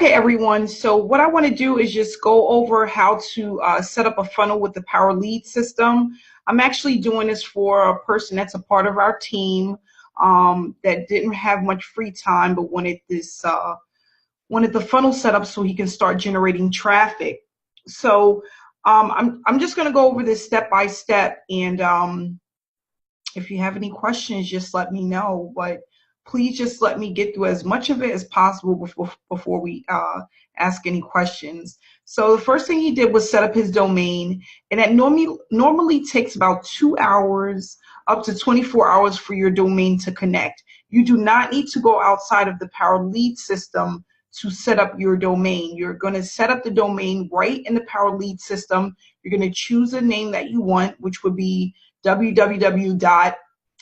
Okay, everyone. So what I want to do is just go over how to set up a funnel with the Power Lead system. I'm actually doing this for a person that's a part of our team that didn't have much free time but wanted the funnel set up so he can start generating traffic. So I'm just going to go over this step by step, and if you have any questions, just let me know. But please just let me get through as much of it as possible before we ask any questions. So the first thing he did was set up his domain, and that normally takes about 2 hours up to 24 hours for your domain to connect. You do not need to go outside of the Power Lead system to set up your domain. You're going to set up the domain right in the Power Lead system. You're going to choose a name that you want, which would be www.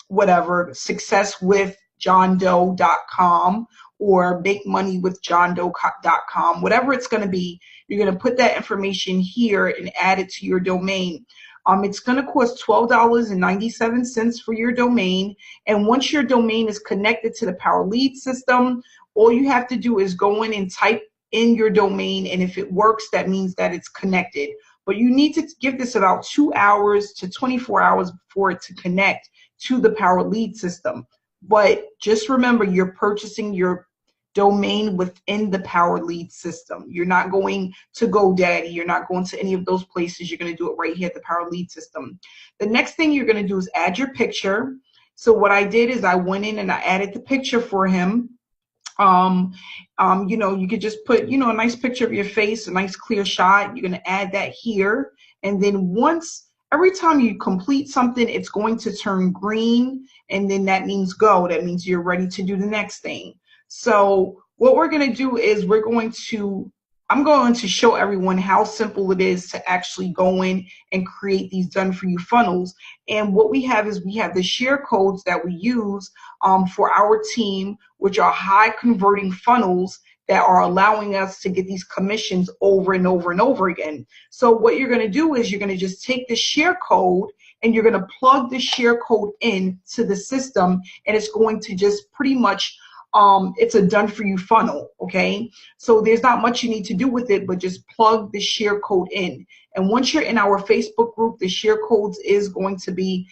whatever, successwithjohndoe.com or makemoneywithjohndoe.com, whatever it's going to be. You're going to put that information here and add it to your domain. It's going to cost $12.97 for your domain. And once your domain is connected to the Power Lead system, all you have to do is go in and type in your domain. And if it works, that means that it's connected. But you need to give this about 2 hours to 24 hours for it to connect to the Power Lead system. But just remember, you're purchasing your domain within the Power Lead system. You're not going to GoDaddy. You're not going to any of those places. You're going to do it right here at the Power Lead system. The next thing you're going to do is add your picture. So what I did is I went in and I added the picture for him. You could just put, a nice picture of your face, a nice clear shot. You're going to add that here. And then every time you complete something, it's going to turn green. And then that means go. That means you're ready to do the next thing. So what we're going to do is I'm going to show everyone how simple it is to actually go in and create these done-for-you funnels. And what we have is we have the share codes that we use for our team, which are high converting funnels that are allowing us to get these commissions over and over and over again. So what you're going to do is you're going to just take the share code and you're going to plug the share code in to the system, and it's going to just pretty much it's a done for you funnel. Okay, so there's not much you need to do with it, but just plug the share code in. And once you're in our Facebook group, the share codes is going to be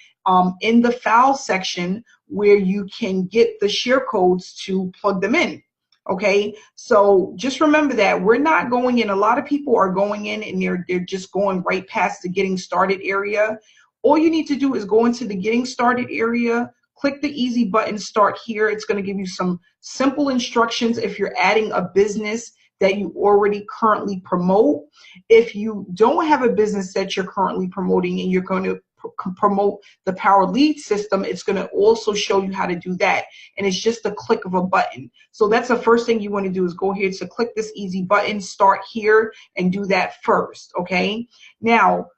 in the file section where you can get the share codes to plug them in. Okay, so just remember that we're not going in. A lot of people are going in and they're just going right past the getting started area. All you need to do is go into the getting started area, click the easy button, start here. It's going to give you some simple instructions if you're adding a business that you already currently promote. If you don't have a business that you're currently promoting and you're going to promote the Power Lead system, it's going to also show you how to do that. And it's just a click of a button. So that's the first thing you want to do is go here to click this easy button, start here, and do that first. Okay. Now,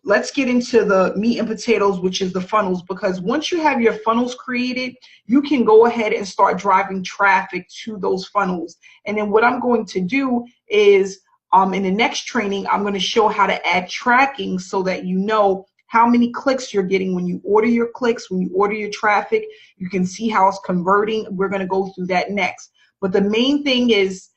let's get into the meat and potatoes, which is the funnels, because once you have your funnels created, you can go ahead and start driving traffic to those funnels. And then what I'm going to do is in the next training, I'm going to show how to add tracking so that you know how many clicks you're getting when you order your clicks, when you order your traffic. You can see how it's converting. We're going to go through that next. But the main thing is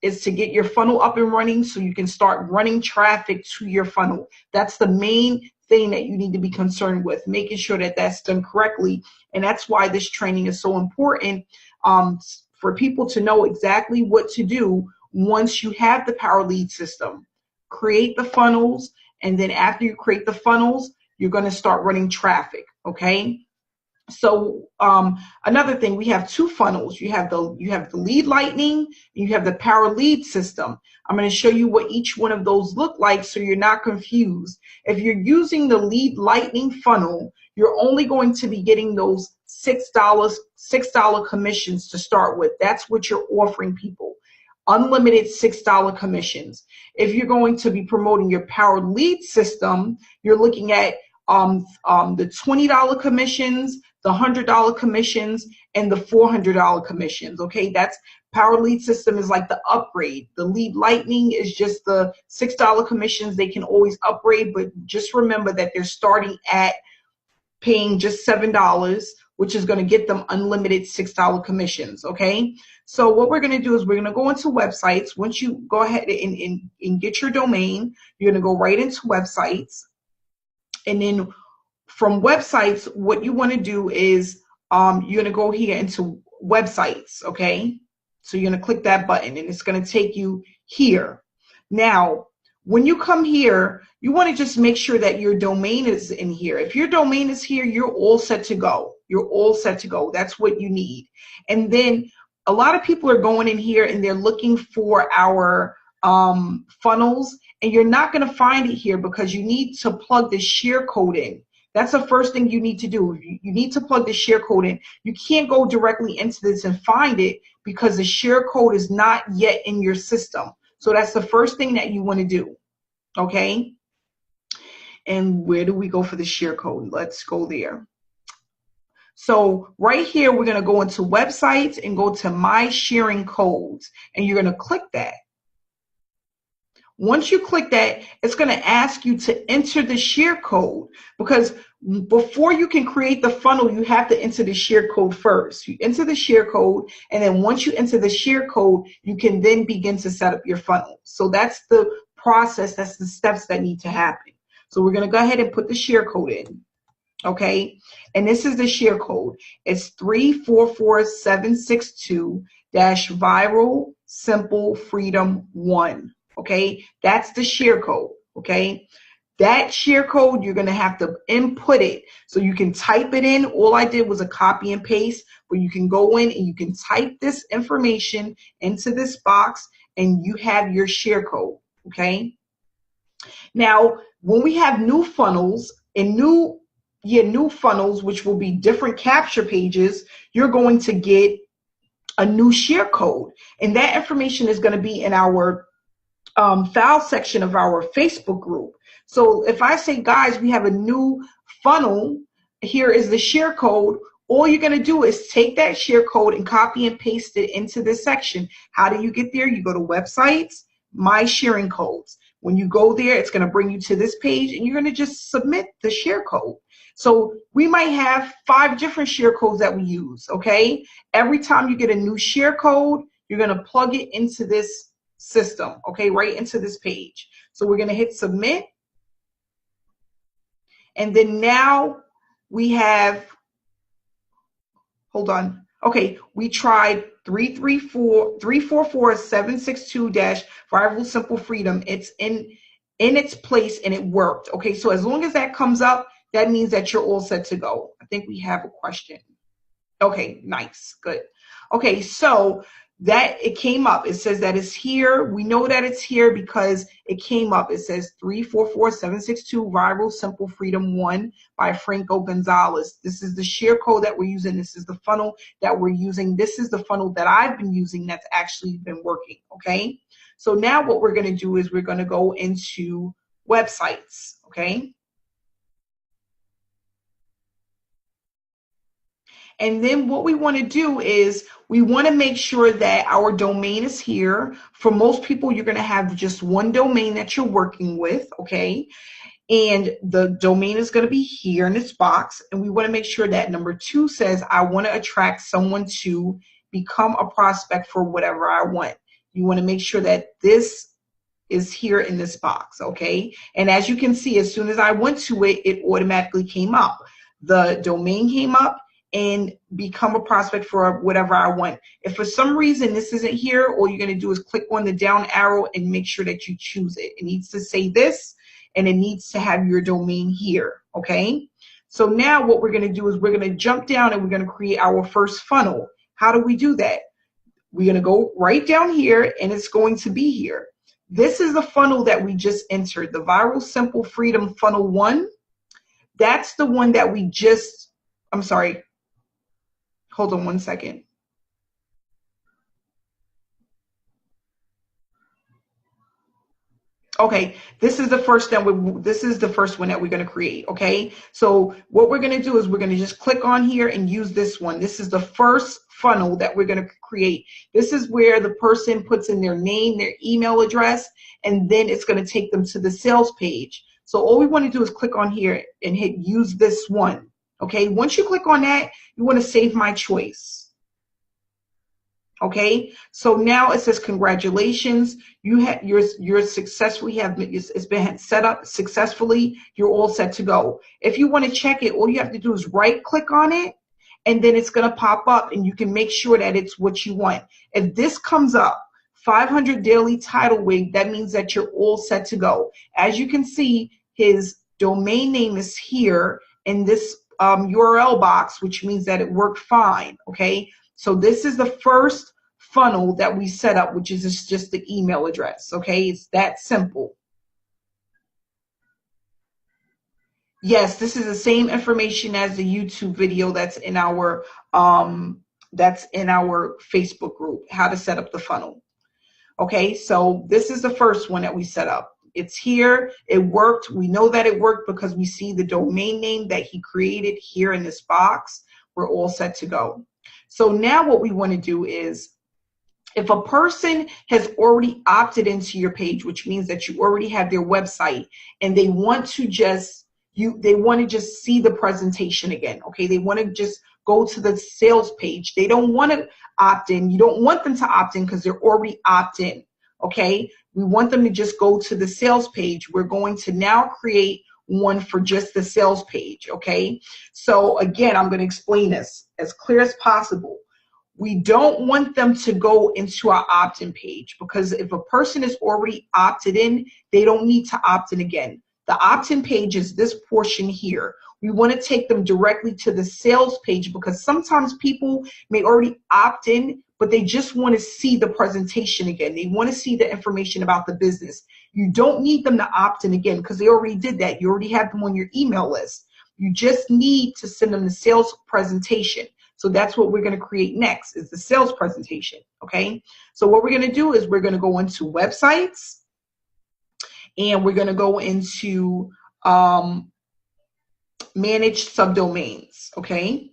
to get your funnel up and running so you can start running traffic to your funnel. That's the main thing that you need to be concerned with, making sure that that's done correctly. And that's why this training is so important, for people to know exactly what to do once you have the Power Lead system. Create the funnels, and then after you create the funnels, you're going to start running traffic. Okay. So another thing, we have two funnels. You have the Lead Lightning and you have the Power Lead system. I'm going to show you what each one of those look like so you're not confused. If you're using the Lead Lightning funnel, you're only going to be getting those $6 commissions to start with. That's what you're offering people. Unlimited $6 commissions. If you're going to be promoting your Power Lead system, you're looking at the $20 commissions, the $100 commissions, and the $400 commissions. Okay, that's Power Lead system is like the upgrade. The Lead Lightning is just the $6 commissions. They can always upgrade, but just remember that they're starting at paying just $7, which is going to get them unlimited $6 commissions. Okay, so what we're going to do is we're going to go into websites. Once you go ahead and get your domain, you're going to go right into websites, and then from websites, what you want to do is you're going to go here into websites. Okay, so you're going to click that button and it's going to take you here. Now, when you come here, you want to just make sure that your domain is in here. If your domain is here, you're all set to go. You're all set to go. That's what you need. And then a lot of people are going in here and they're looking for our funnels, and you're not going to find it here because you need to plug the share code in. That's the first thing you need to do. You need to plug the share code in. You can't go directly into this and find it because the share code is not yet in your system. So that's the first thing that you want to do. Okay. And where do we go for the share code? Let's go there. So right here, we're going to go into websites and go to my sharing codes, and you're going to click that. Once you click that, it's going to ask you to enter the share code, because before you can create the funnel, you have to enter the share code first. You enter the share code, and then once you enter the share code, you can then begin to set up your funnel. So that's the process. That's the steps that need to happen. So we're going to go ahead and put the share code in. Okay, and this is the share code. It's 344762-Viral Simple Freedom 1. Okay, that's the share code. Okay, that share code, you're going to have to input it. So you can type it in. All I did was a copy and paste, but you can go in and you can type this information into this box and you have your share code. Okay, now when we have new funnels and new funnels, which will be different capture pages, you're going to get a new share code, and that information is going to be in our file section of our Facebook group. So if I say, guys, we have a new funnel, here is the share code, all you're going to do is take that share code and copy and paste it into this section. How do you get there? You go to websites, my sharing codes. When you go there, it's going to bring you to this page, and you're going to just submit the share code. So we might have 5 different share codes that we use. Okay, every time you get a new share code, you're going to plug it into this system. Okay, right into this page. So we're going to hit submit, and then now we have, hold on. Okay, we tried 344762-Viral Simple Freedom. It's in its place and it worked. Okay, so as long as that comes up, that means that you're all set to go. I think we have a question. Okay, nice, good. Okay, so that it came up. It says that it's here. We know that it's here because it came up. It says 344762 Viral Simple Freedom 1 by Franco Gonzalez. This is the share code that we're using. This is the funnel that we're using. This is the funnel that I've been using that's actually been working. Okay, so now what we're going to do is we're going to go into websites. Okay, and then what we want to do is we want to make sure that our domain is here. For most people, you're going to have just one domain that you're working with, okay? And the domain is going to be here in this box. And we want to make sure that number 2 says, I want to attract someone to become a prospect for whatever I want. You want to make sure that this is here in this box, okay? And as you can see, as soon as I went to it, it automatically came up. The domain came up, and become a prospect for whatever I want. If for some reason this isn't here, all you're going to do is click on the down arrow and make sure that you choose it. It needs to say this, and it needs to have your domain here, okay? So now what we're going to do is we're going to jump down and we're going to create our first funnel. How do we do that? We're going to go right down here, and it's going to be here. This is the funnel that we just entered, the Viral Simple Freedom Funnel 1. That's the one that we just, I'm sorry, hold on one second. Okay, this is the first one that we're going to create. Okay, so what we're going to do is we're going to just click on here and use this one. This is the first funnel that we're going to create. This is where the person puts in their name, their email address, and then it's going to take them to the sales page. So all we want to do is click on here and hit use this one. Okay, once you click on that, you want to save my choice. Okay, so now it says congratulations, you're successfully it's been set up successfully. You're all set to go. If you want to check it, all you have to do is right click on it, and then it's going to pop up, and you can make sure that it's what you want. If this comes up, 500 daily title wig, that means that you're all set to go. As you can see, his domain name is here in this URL box, which means that it worked fine. Okay, so this is the first funnel that we set up, which is just the email address. Okay, it's that simple. Yes, this is the same information as the YouTube video that's in our Facebook group, how to set up the funnel. Okay, so this is the first one that we set up. It's here, it worked. We know that it worked because we see the domain name that he created here in this box. We're all set to go. So now what we want to do is, if a person has already opted into your page, which means that you already have their website, and they want to just see the presentation again. Okay, they want to just go to the sales page. They don't want to opt in. You don't want them to opt in because they're already opt in. Okay, we want them to just go to the sales page. We're going to now create one for just the sales page. Okay, so again, I'm going to explain this as clear as possible. We don't want them to go into our opt-in page, because if a person is already opted in, they don't need to opt in again. The opt-in page is this portion here. We want to take them directly to the sales page, because sometimes people may already opt in, but they just want to see the presentation again. They want to see the information about the business. You don't need them to opt in again, because they already did that. You already have them on your email list. You just need to send them the sales presentation. So that's what we're going to create next, is the sales presentation. Okay, so what we're going to do is we're going to go into websites, and we're going to go into manage subdomains. Okay,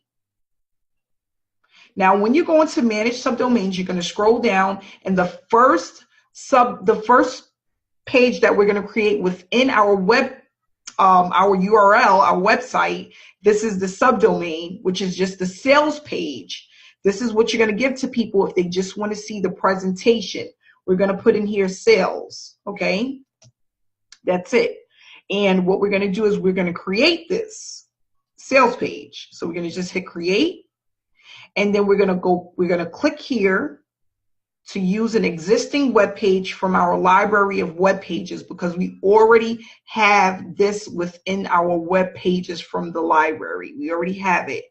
now when you go into manage subdomains, you're going to scroll down, and the first page that we're going to create within our our URL, our website, this is the subdomain, which is just the sales page. This is what you're going to give to people if they just want to see the presentation. We're going to put in here sales. Okay, that's it. And what we're going to do is we're going to create this sales page. So we're going to just hit create, and then we're going to click here to use an existing web page from our library of web pages, because we already have this within our web pages from the library. We already have it.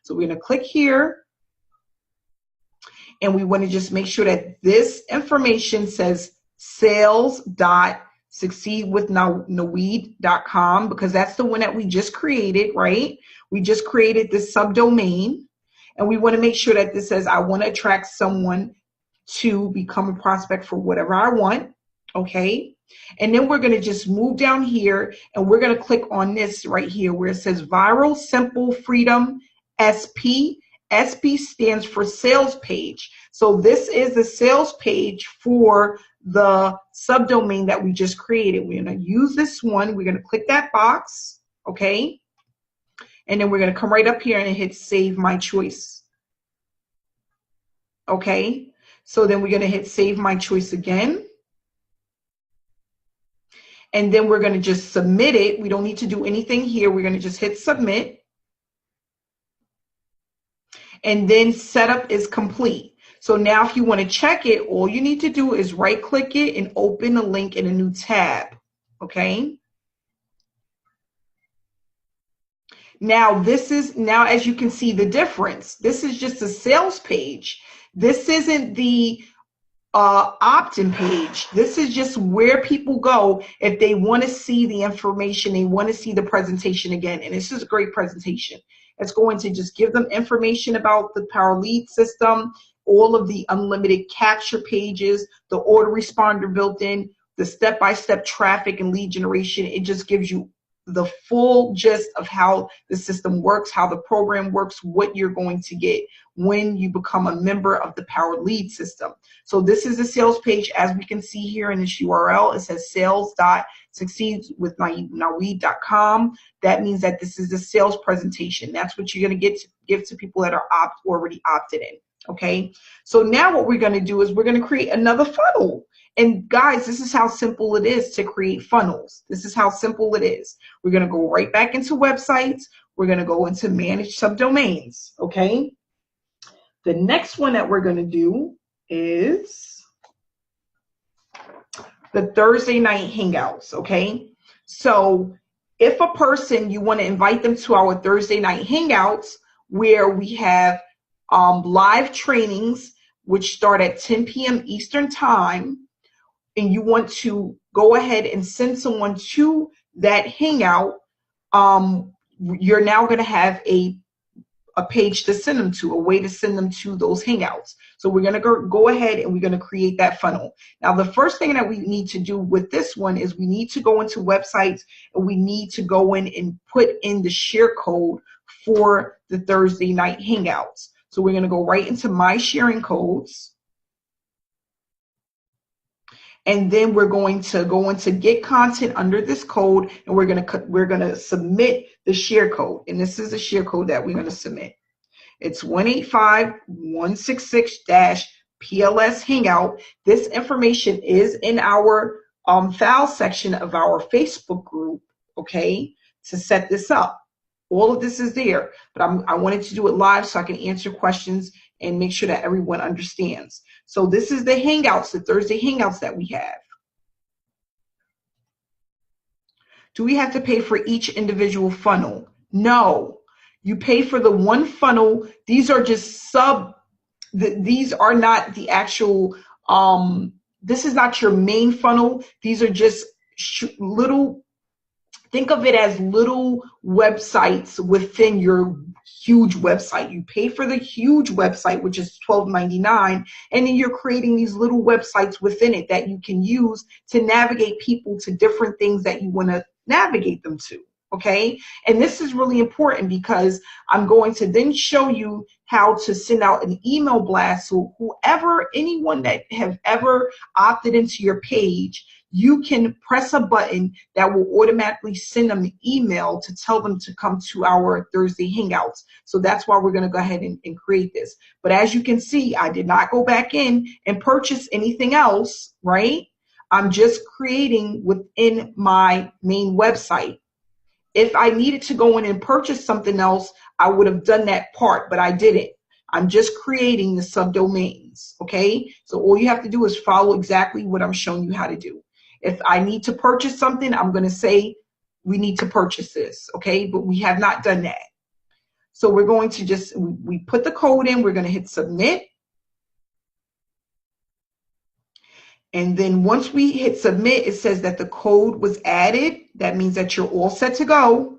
So we're going to click here, and we want to just make sure that this information says sales.succeedwithnaweed.com, because that's the one that we just created, right? We just created this subdomain, and we want to make sure that this says, I want to attract someone to become a prospect for whatever I want. Okay, and then we're going to just move down here, and we're going to click on this right here where it says Viral Simple Freedom SP. SP stands for sales page. So this is the sales page for the subdomain that we just created. We're going to use this one. We're going to click that box. Okay, and then we're going to come right up here and hit save my choice. Okay, so then we're going to hit save my choice again. And then we're going to just submit it. We don't need to do anything here. We're going to just hit submit. And then setup is complete. So now if you want to check it, all you need to do is right click it and open a link in a new tab. Okay. Now as you can see the difference. This is just a sales page. This isn't the opt-in page. This is just where people go if they want to see the information, they want to see the presentation again. And this is a great presentation. It's going to just give them information about the Power Lead system, all of the unlimited capture pages, the order responder built in, the step-by-step traffic and lead generation. It just gives you the full gist of how the system works, how the program works, what you're going to get when you become a member of the Powered Lead system. So this is the sales page. As we can see here in this URL, it says sales.succeedwithnaweed.com. That means that this is the sales presentation. That's what you're going to give to people that are already opted in. Okay, so now what we're going to do is we're going to create another funnel. And guys, this is how simple it is to create funnels. This is how simple it is. We're going to go right back into websites. We're going to go into manage subdomains. Okay, the next one that we're going to do is the Thursday night hangouts. Okay, so if a person, you want to invite them to our Thursday night hangouts where we have live trainings which start at 10 p.m. Eastern time, and you want to go ahead and send someone to that hangout, you're now going to have a page to send them to, a way to send them to those hangouts. So we're going to go ahead and we're going to create that funnel. Now, the first thing that we need to do with this one is we need to go into websites and we need to go in and put in the share code for the Thursday night hangouts. So we're going to go right into my sharing codes. And then we're going to go into get content under this code, and we're going to submit the share code. And this is the share code that we're going to submit. It's 185166-PLS Hangout. This information is in our file section of our Facebook group, okay, to set this up. All of this is there, but I wanted to do it live so I can answer questions and make sure that everyone understands. So this is the Hangouts, the Thursday Hangouts that we have. Do we have to pay for each individual funnel? No. You pay for the one funnel. These are just these are not the actual, this is not your main funnel. These are just little, think of it as little websites within your huge website. You pay for the huge website, which is $12.99, and then you're creating these little websites within it that you can use to navigate people to different things that you want to navigate them to. Okay, and this is really important because I'm going to then show you how to send out an email blast. So anyone that have ever opted into your page, you can press a button that will automatically send them an email to tell them to come to our Thursday Hangouts. So that's why we're going to go ahead and create this. But as you can see, I did not go back in and purchase anything else, right? I'm just creating within my main website. If I needed to go in and purchase something else, I would have done that part, but I didn't. I'm just creating the subdomains, okay? So all you have to do is follow exactly what I'm showing you how to do. If I need to purchase something, I'm going to say we need to purchase this, okay? But we have not done that. So we're going to just, we put the code in, we're going to hit submit. And then once we hit submit, it says that the code was added. That means that you're all set to go.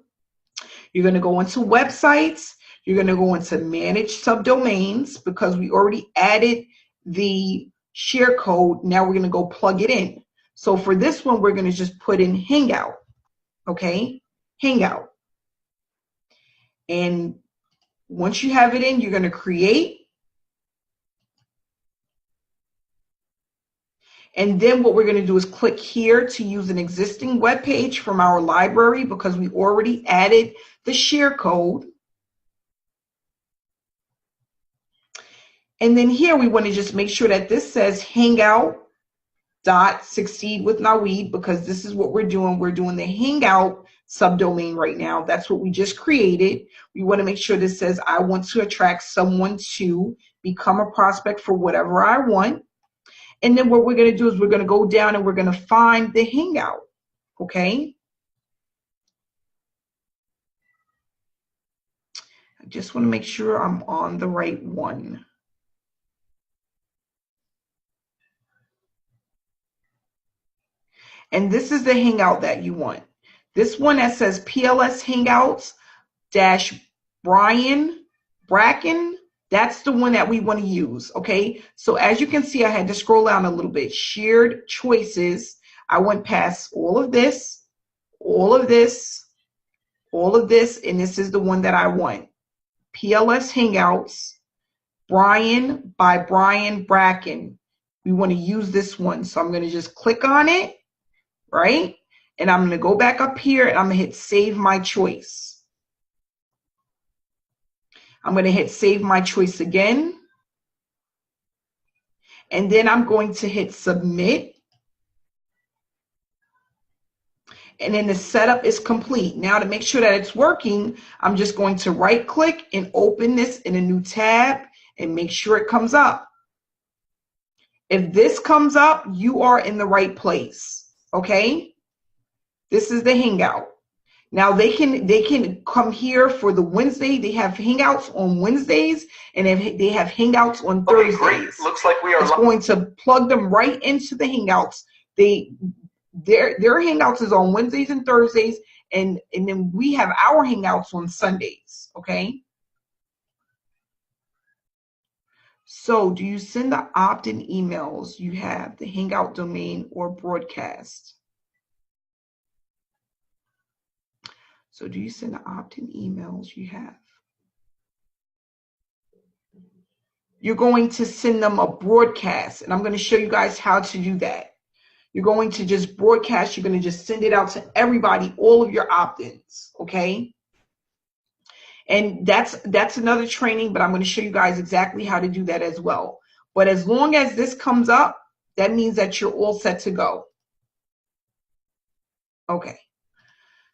You're going to go into websites. You're going to go into manage subdomains because we already added the share code. Now we're going to go plug it in. So for this one, we're going to just put in Hangout. Okay, Hangout. And once you have it in, you're going to create. And then what we're going to do is click here to use an existing web page from our library because we already added the share code. And then here we want to just make sure that this says hangout.succeedwithnaweed because this is what we're doing. We're doing the Hangout subdomain right now. That's what we just created. We want to make sure this says I want to attract someone to become a prospect for whatever I want. And then what we're going to do is we're going to go down and we're going to find the Hangout, okay? I just want to make sure I'm on the right one. And this is the Hangout that you want. This one that says PLS Hangouts -Brian Bracken. That's the one that we want to use, okay? So as you can see, I had to scroll down a little bit. Shared choices. I went past all of this, all of this, all of this, and this is the one that I want. PLS Hangouts Brian by Brian Bracken. We want to use this one. So I'm going to just click on it, right? And I'm going to go back up here and I'm going to hit save my choice. I'm going to hit save my choice again. And then I'm going to hit submit. And then the setup is complete. Now to make sure that it's working, I'm just going to right click and open this in a new tab and make sure it comes up. If this comes up, you are in the right place, okay? This is the Hangout. Now they can come here for the Wednesday. They have Hangouts on Wednesdays and they have Hangouts on Thursdays. Great. Looks like we are. It's going to plug them right into the Hangouts. Their Hangouts is on Wednesdays and Thursdays, and then we have our Hangouts on Sundays, okay? So do you send the opt-in emails you have, the Hangout domain or broadcast? So do you send the opt-in emails you have? You're going to send them a broadcast, and I'm going to show you guys how to do that. You're going to just broadcast. You're going to just send it out to everybody, all of your opt-ins, okay? And that's another training, but I'm going to show you guys exactly how to do that as well. But as long as this comes up, that means that you're all set to go. Okay.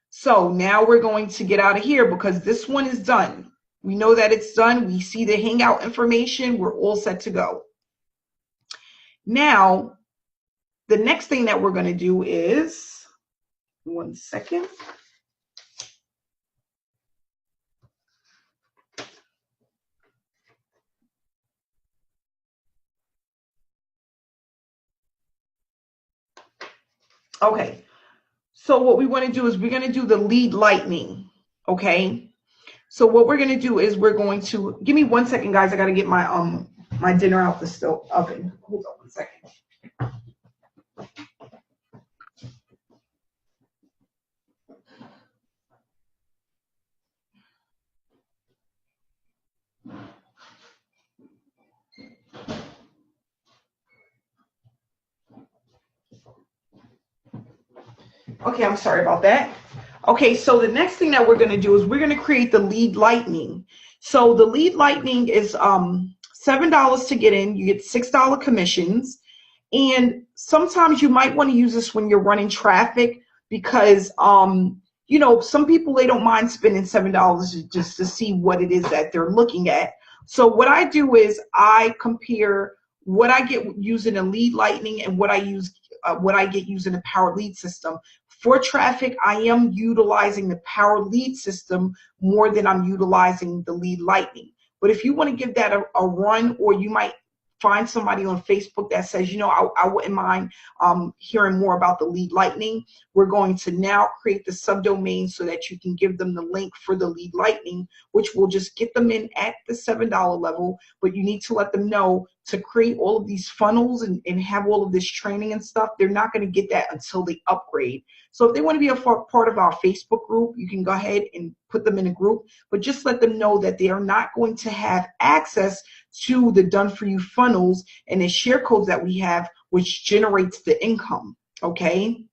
So now we're going to get out of here because this one is done. We know that it's done. We see the Hangout information. We're all set to go. Now, the next thing that we're going to do is, one second. Okay, so what we want to do is we're going to do the lead lightning, okay? So what we're going to do is we're going to, give me 1 second, guys. I got to get my my dinner out the stove oven. Hold on 1 second. Okay, I'm sorry about that. Okay, so the next thing that we're going to do is we're going to create the lead lightning. So the lead lightning is $7 to get in. You get $6 commissions. And sometimes you might want to use this when you're running traffic because, you know, some people, they don't mind spending $7 just to see what it is that they're looking at. So what I do is I compare what I get using a lead lightning and what I get using a power lead system. For traffic, I am utilizing the power lead system more than I'm utilizing the lead lightning. But if you want to give that a run, or you might find somebody on Facebook that says, you know, I wouldn't mind hearing more about the lead lightning, we're going to now create the subdomain so that you can give them the link for the lead lightning, which will just get them in at the $7 level. But you need to let them know to create all of these funnels and have all of this training and stuff. They're not going to get that until they upgrade. So if they want to be a part of our Facebook group, you can go ahead and put them in a group, but just let them know that they are not going to have access to the done for you funnels and the share codes that we have, which generates the income. Okay.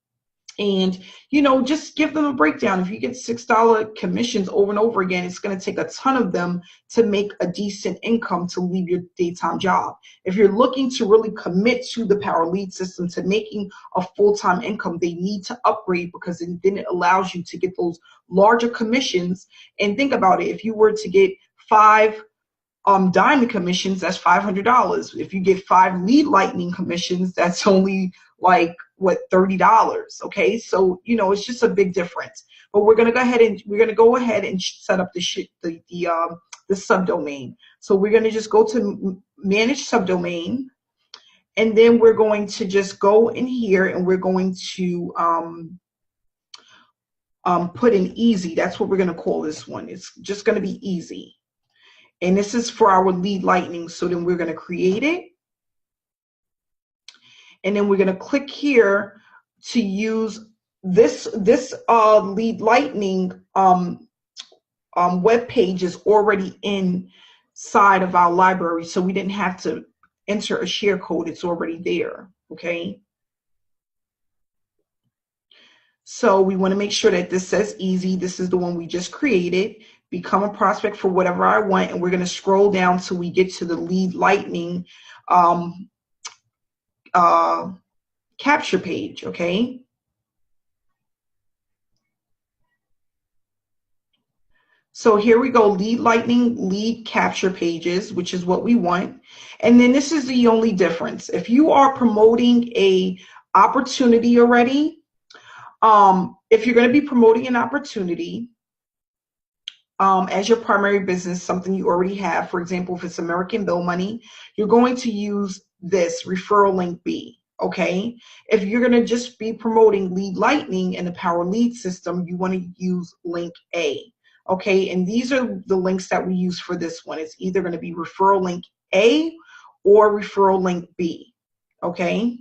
And, you know, just give them a breakdown. If you get $6 commissions over and over again, it's going to take a ton of them to make a decent income to leave your daytime job. If you're looking to really commit to the power lead system, to making a full-time income, they need to upgrade, because then it allows you to get those larger commissions. And think about it. If you were to get 5 diamond commissions, that's $500. If you get 5 lead lightning commissions, that's only like what, $30. Okay, so you know, it's just a big difference. But we're gonna go ahead and set up the subdomain. So we're gonna just go to manage subdomain, and then we're going to just go in here and we're going to put in easy. That's what we're gonna call this one. It's just gonna be easy. And this is for our lead lightning. So then we're going to create it. And then we're going to click here to use this lead lightning web page is already in side of our library, so we didn't have to enter a share code. It's already there, okay? So we want to make sure that this says easy. This is the one we just created. Become a prospect for whatever I want, and we're going to scroll down till we get to the lead lightning capture page, okay? So here we go, lead lightning, lead capture pages, which is what we want. And then this is the only difference. If you are promoting a opportunity already, if you're going to be promoting an opportunity as your primary business, something you already have, for example, if it's American Bill Money, you're going to use this referral link B. Okay, if you're going to just be promoting lead lightning in the Power Lead system, you want to use link A. Okay, and these are the links that we use for this one. It's either going to be referral link A or referral link B. Okay,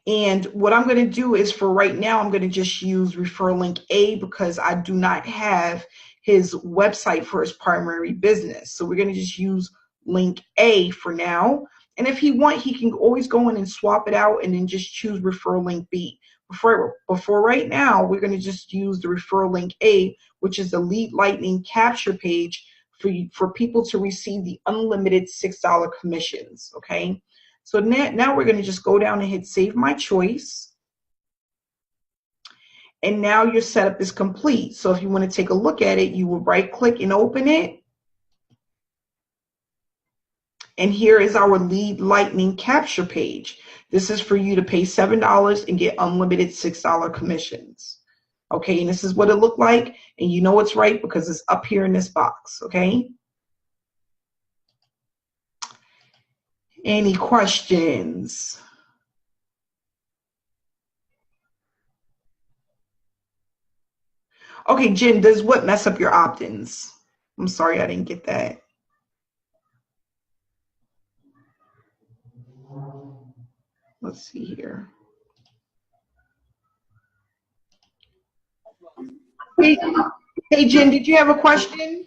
and what I'm going to do is, for right now, I'm going to just use referral link A because I do not have his website for his primary business. So we're going to just use link A for now. And if he wants, he can always go in and swap it out and then just choose referral link B. Before right now, we're going to just use the referral link A, which is the lead lightning capture page for people to receive the unlimited $6 commissions. Okay, so now we're going to just go down and hit save my choice. And now your setup is complete. So if you want to take a look at it, you will right click and open it. And here is our lead lightning capture page. This is for you to pay $7 and get unlimited $6 commissions. Okay, and this is what it looked like. And you know it's right because it's up here in this box, okay? Any questions? Okay, Jen, does what mess up your opt-ins? I'm sorry, I didn't get that. Let's see here. Hey, Jen, did you have a question?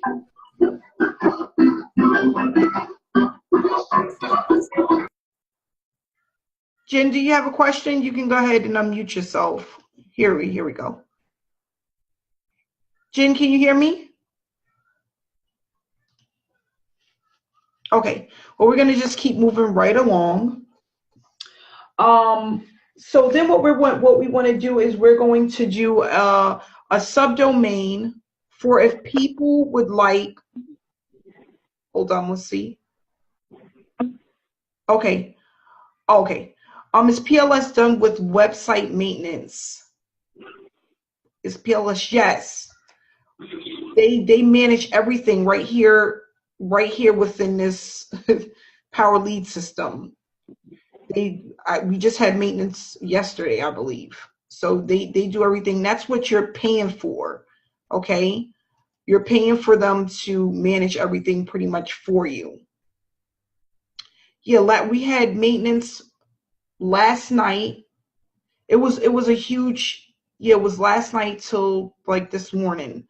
Jen, do you have a question? You can go ahead and unmute yourself. Here we go. Jen, can you hear me? Okay, well, we're going to just keep moving right along. So then what we want to do is we're going to do a subdomain for if people would like, hold on, let's see. Okay. Is PLS done with website maintenance? Is PLS? Yes. They manage everything right here within this Power Lead system. We just had maintenance yesterday, I believe. So they do everything. That's what you're paying for. Okay, you're paying for them to manage everything pretty much for you. Yeah, we had maintenance last night. It was a huge, yeah, it was last night till like this morning.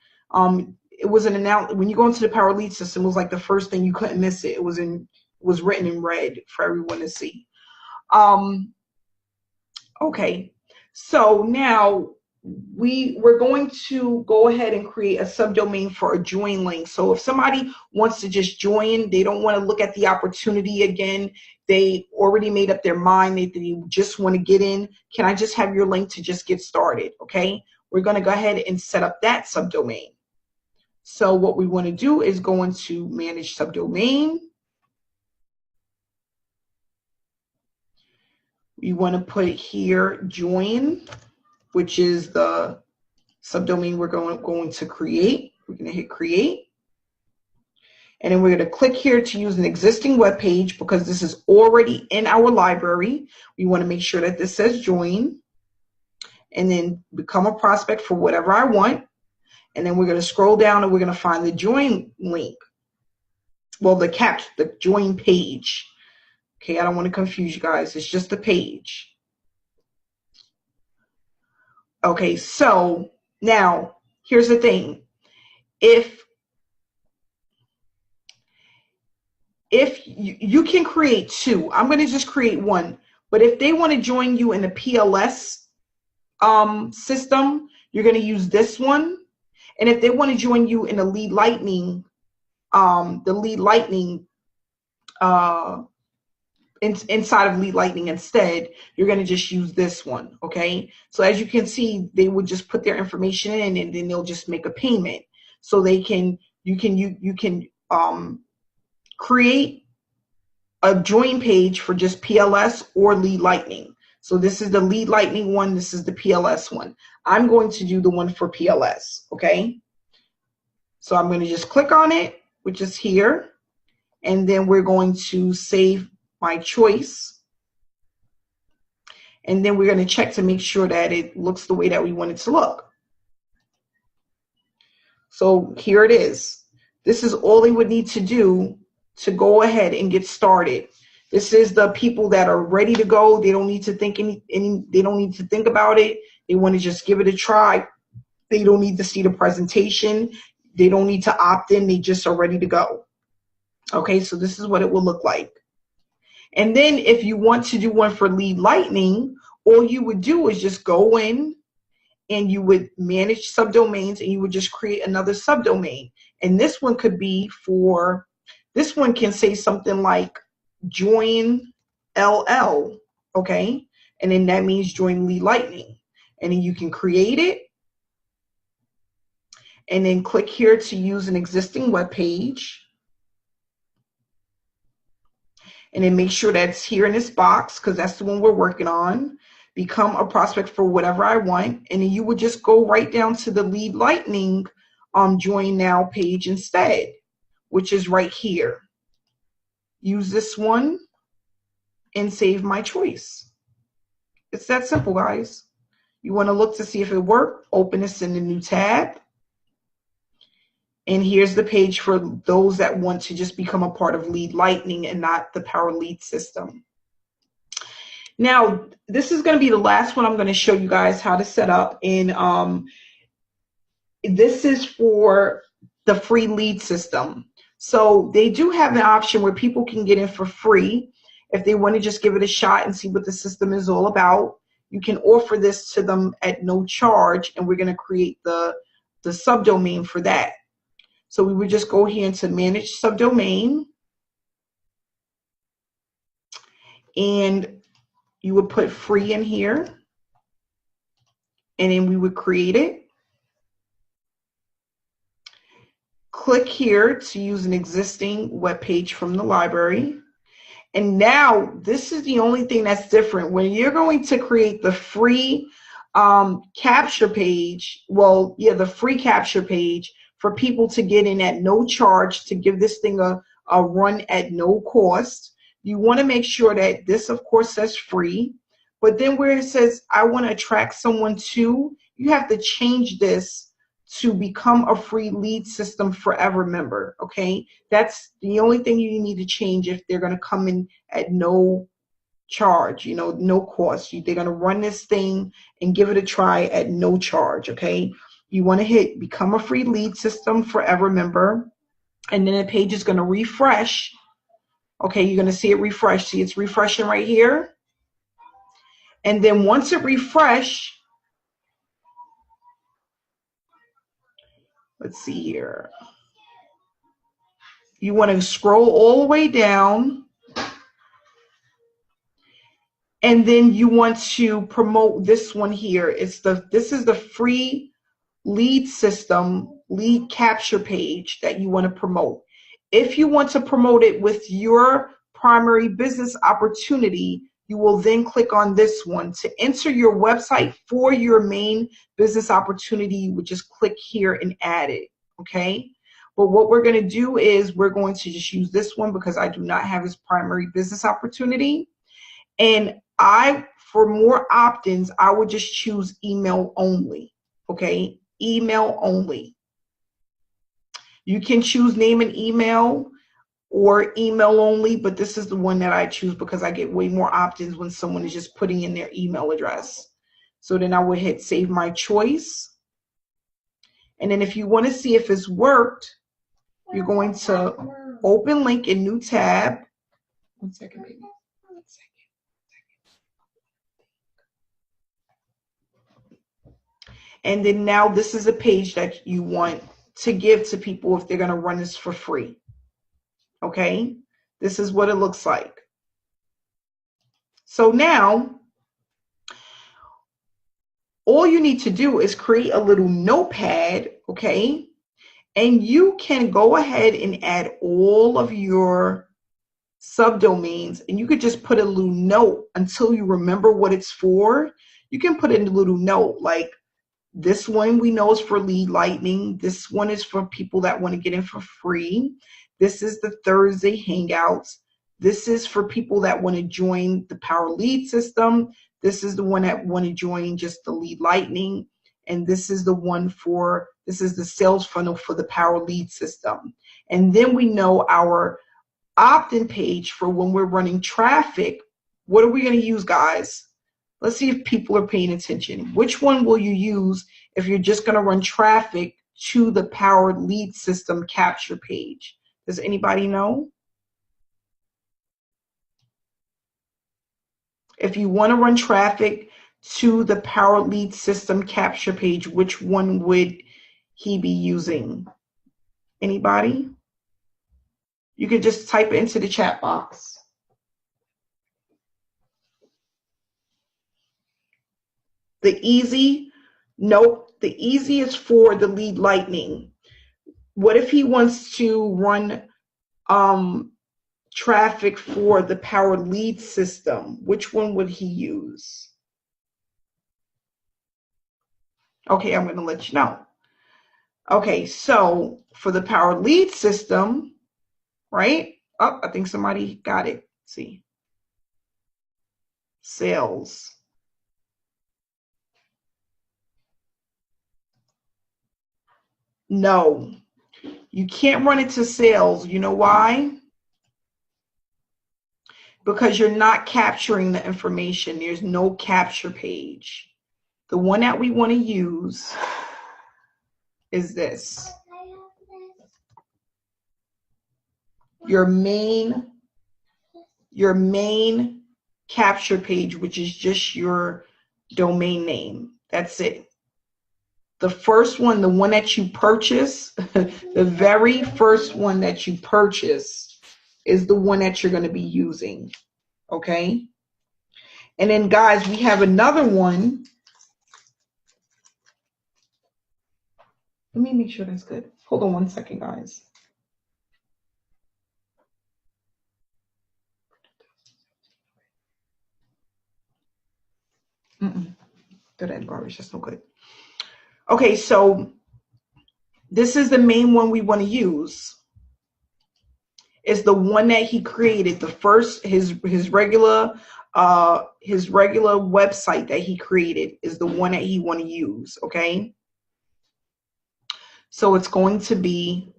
It was an announcement when you go into the Power Lead system. It was like the first thing, you couldn't miss it. It was written in red for everyone to see. Okay, so now we're going to go ahead and create a subdomain for a join link. So if somebody wants to just join, they don't want to look at the opportunity again, they already made up their mind, they just want to get in, can I just have your link to just get started? Okay, we're going to go ahead and set up that subdomain. So what we want to do is go into manage subdomain. We want to put here join, which is the subdomain we're going to create. We're going to hit create. And then we're going to click here to use an existing web page because this is already in our library. We want to make sure that this says join. And then become a prospect for whatever I want. And then we're going to scroll down and we're going to find the join link. Well, the join page. Okay, I don't want to confuse you guys. It's just a page. Okay, so now here's the thing. If if you can create two, I'm going to just create one. But if they want to join you in the PLS system, you're going to use this one. And if they want to join you in the Lead Lightning, inside of Lead Lightning instead, you're going to just use this one. Okay. So as you can see, they would just put their information in and then they'll just make a payment. So you can create a join page for just PLS or Lead Lightning. So this is the Lead Lightning one. This is the PLS one. I'm going to do the one for PLS. Okay. So I'm going to just click on it, which is here. And then we're going to save my choice. And then we're going to check to make sure that it looks the way that we want it to look. So here it is. This is all they would need to do to go ahead and get started. This is the people that are ready to go. They don't need to think they don't need to think about it. They want to just give it a try. They don't need to see the presentation. They don't need to opt in. They just are ready to go. Okay, so this is what it will look like. And then if you want to do one for Lead Lightning, all you would do is just go in and you would manage subdomains and you would just create another subdomain. And this one could be for, this one can say something like join LL, okay? And then that means join Lead Lightning. And then you can create it and then click here to use an existing web page. And then make sure that's here in this box because that's the one we're working on. Become a prospect for whatever I want. And then you would just go right down to the Lead Lightning join now page instead, which is right here. Use this one and save my choice. It's that simple, guys. You want to look to see if it worked, open this in the new tab. And here's the page for those that want to just become a part of Lead Lightning and not the Power Lead system. Now, this is going to be the last one I'm going to show you guys how to set up. And this is for the free lead system. So they do have an option where people can get in for free if they want to just give it a shot and see what the system is all about. You can offer this to them at no charge, and we're going to create the subdomain for that. So we would just go here into manage subdomain, and you would put free in here, and then we would create it. Click here to use an existing web page from the library. And now this is the only thing that's different. When you're going to create the free capture page, well, yeah, the free capture page for people to get in at no charge, to give this thing a run at no cost, you want to make sure that this, of course, says free. But then where it says, I want to attract someone to, you have to change this to become a free lead system forever member, okay? That's the only thing you need to change if they're going to come in at no charge, you know, no cost. They're going to run this thing and give it a try at no charge, okay? You want to hit become a free lead system forever member, and then the page is going to refresh. Okay, you're going to see it refresh. See, it's refreshing right here. And then once it refresh, let's see here. You want to scroll all the way down. And then you want to promote this one here. This is the free lead system, lead capture page that you want to promote. If you want to promote it with your primary business opportunity, you will then click on this one. To enter your website for your main business opportunity, you would just click here and add it, okay? But what we're going to do is we're going to just use this one because I do not have his primary business opportunity. And for more opt-ins, I would just choose email only, okay? Email only. You can choose name and email or email only, but this is the one that I choose because I get way more opt-ins when someone is just putting in their email address. So then I would hit save my choice. And then if you want to see if it's worked, you're going to Open link in new tab. One second, baby. One second. And then now this is a page that you want to give to people if they're going to run this for free. Okay, this is what it looks like. So now all you need to do is create a little notepad, okay? And you can go ahead and add all of your subdomains, and you could just put a little note until you remember what it's for. You can put in a little note like, this one we know is for Lead Lightning. This one is for people that want to get in for free. This is the Thursday Hangouts. This is for people that want to join the Power Lead system. This is the one that want to join just the Lead Lightning. And this is the one for, this is the sales funnel for the Power Lead system. And then we know our opt-in page for when we're running traffic. What are we going to use, guys? Let's see if people are paying attention. Which one will you use if you're just going to run traffic to the Power Lead system capture page? Does anybody know? If you want to run traffic to the Power Lead system capture page, which one would he be using? Anybody? You could just type it into the chat box. The easy, nope, the easy is for the Lead Lightning. What if he wants to run traffic for the Power Lead system? Which one would he use? Okay, I'm going to let you know. Okay, so for the Power Lead system, right? Oh, I think somebody got it. Let's see. Sales. No, you can't run it to sales. You know why? Because you're not capturing the information. There's no capture page. The one that we want to use is this. Your main capture page, which is just your domain name. That's it. The first one, the one that you purchase, the very first one that you purchase is the one that you're going to be using. Okay? And then, guys, we have another one. Let me make sure that's good. Hold on one second, guys. Throw that in garbage. That's no good. Okay, so this is the main one we want to use. It's the one that he created. The first, his regular website that he created is the one that he want to use. Okay. So it's going to be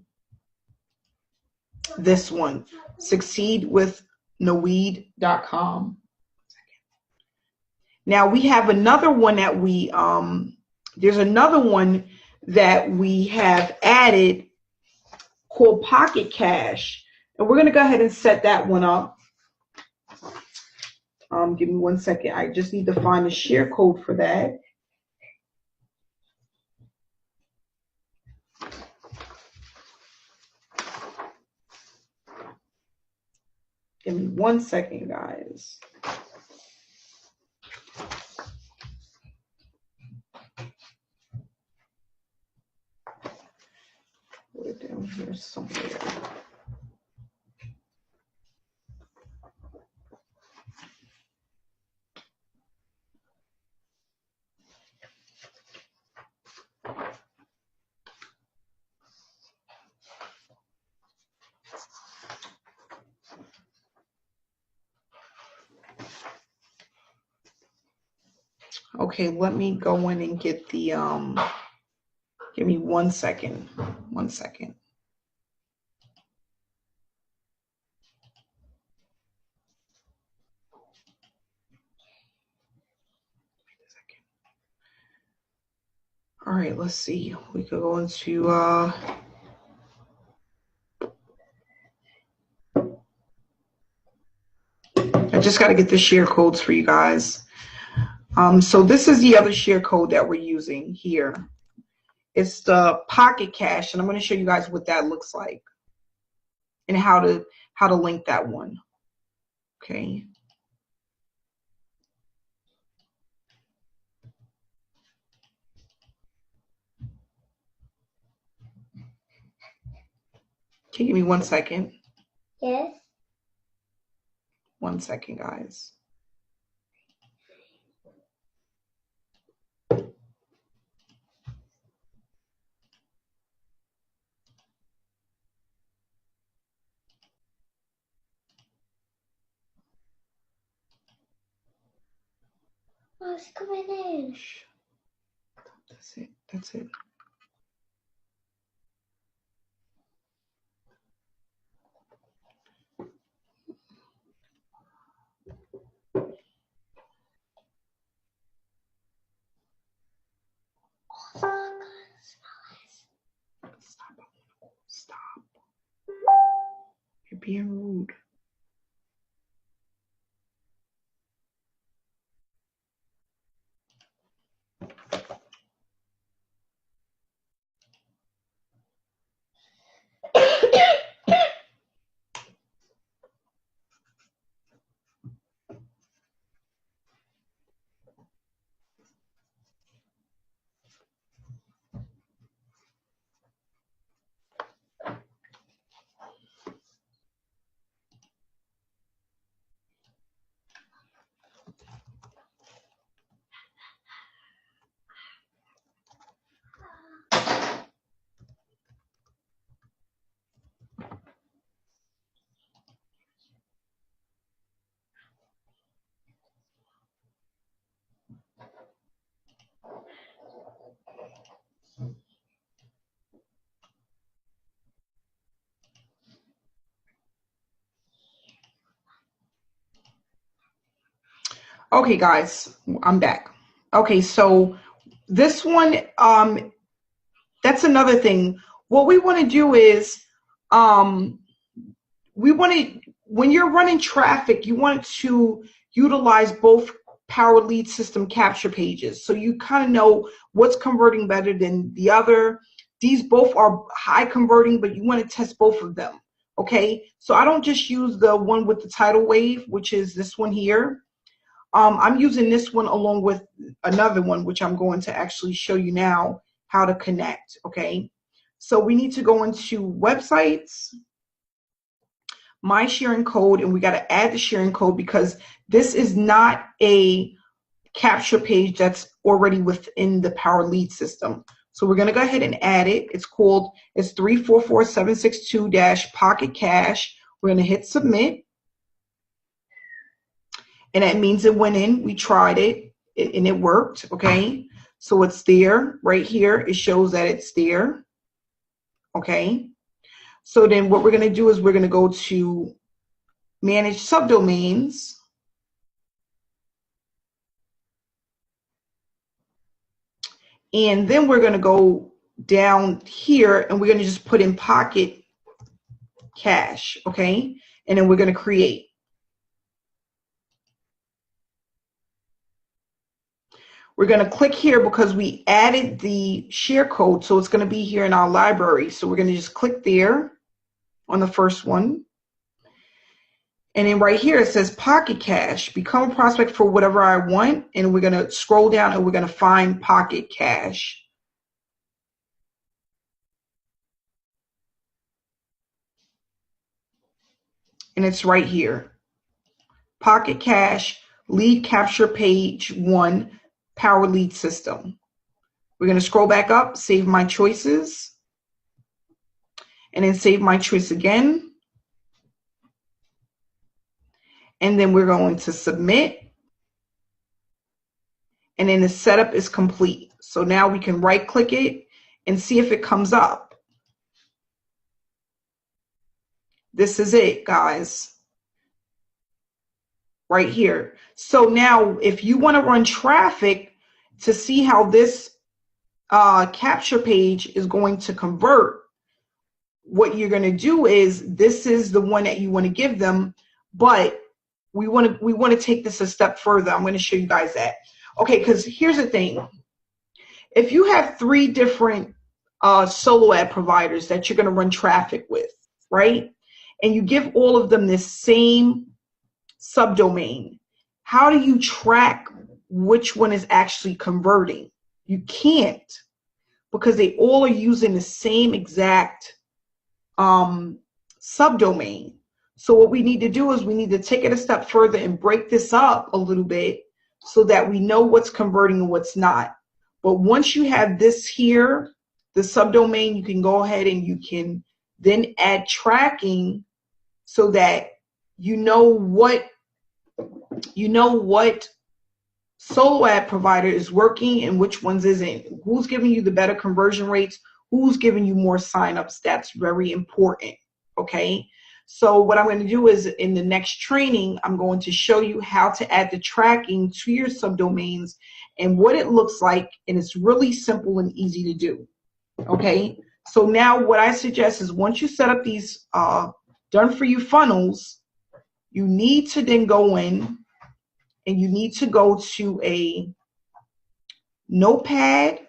this one, succeedwithnoweed.com. Now we have another one that we, there's another one that we have added called Pocket Cash. And we're going to go ahead and set that one up. Give me 1 second. I just need to find the share code for that. Give me 1 second, guys. Put it down here somewhere. Okay, let me go in and get the, give me 1 second. 1 second. All right, let's see. We could go into, just got to get the share codes for you guys. So this is the other share code that we're using here. It's the Pocket Cash, and I'm going to show you guys what that looks like and how to link that one. Okay. Can you give me 1 second? Yes. 1 second, guys. Oh, it's coming in. That's it. That's it. Stop. You're being rude. Okay, guys, I'm back. Okay, so this one, that's another thing. What we want to do is, we want to, when you're running traffic, you want to utilize both Power Lead System capture pages. So you kind of know what's converting better than the other. These both are high converting, but you want to test both of them. Okay, so I don't just use the one with the tidal wave, which is this one here. I'm using this one along with another one, which I'm going to actually show you now how to connect. Okay, so we need to go into websites, my sharing code, and we got to add the sharing code because this is not a capture page that's already within the Power Lead System. So we're going to go ahead and add it. It's 344762-Pocket Cash. We're going to hit submit. And that means it went in, we tried it, and it worked, okay? So it's there, right here, it shows that it's there, okay? So then what we're gonna do is we're gonna go to manage subdomains. And then we're gonna go down here and we're gonna just put in Pocket Cash, okay? And then we're gonna create. We're going to click here because we added the share code, so it's going to be here in our library. So we're going to just click there on the first one. And then right here it says Pocket Cash, become a prospect for whatever I want. And we're going to scroll down and we're going to find Pocket Cash. And it's right here. Pocket Cash, lead capture page 1. Power Lead System. We're going to scroll back up, save my choices, and then save my choice again. And then we're going to submit. And then the setup is complete. So now we can right click it and see if it comes up. This is it, guys. Right here. So now if you want to run traffic to see how this capture page is going to convert, what you're going to do is, this is the one that you want to give them, but we want to take this a step further. I'm going to show you guys that. Okay, because here's the thing. If you have 3 different solo ad providers that you're going to run traffic with, right? And you give all of them this same subdomain, how do you track which one is actually converting? You can't, because they all are using the same exact subdomain. So what we need to do is we need to take it a step further and break this up a little bit so that we know what's converting and what's not. But once you have this here, the subdomain, you can go ahead and you can then add tracking so that you know what solo ad provider is working and which ones isn't. Who's giving you the better conversion rates? Who's giving you more signups? That's very important. Okay. So what I'm going to do is in the next training, I'm going to show you how to add the tracking to your subdomains and what it looks like. And it's really simple and easy to do. Okay. So now what I suggest is once you set up these done for you funnels, you need to then go in and you need to go to a notepad,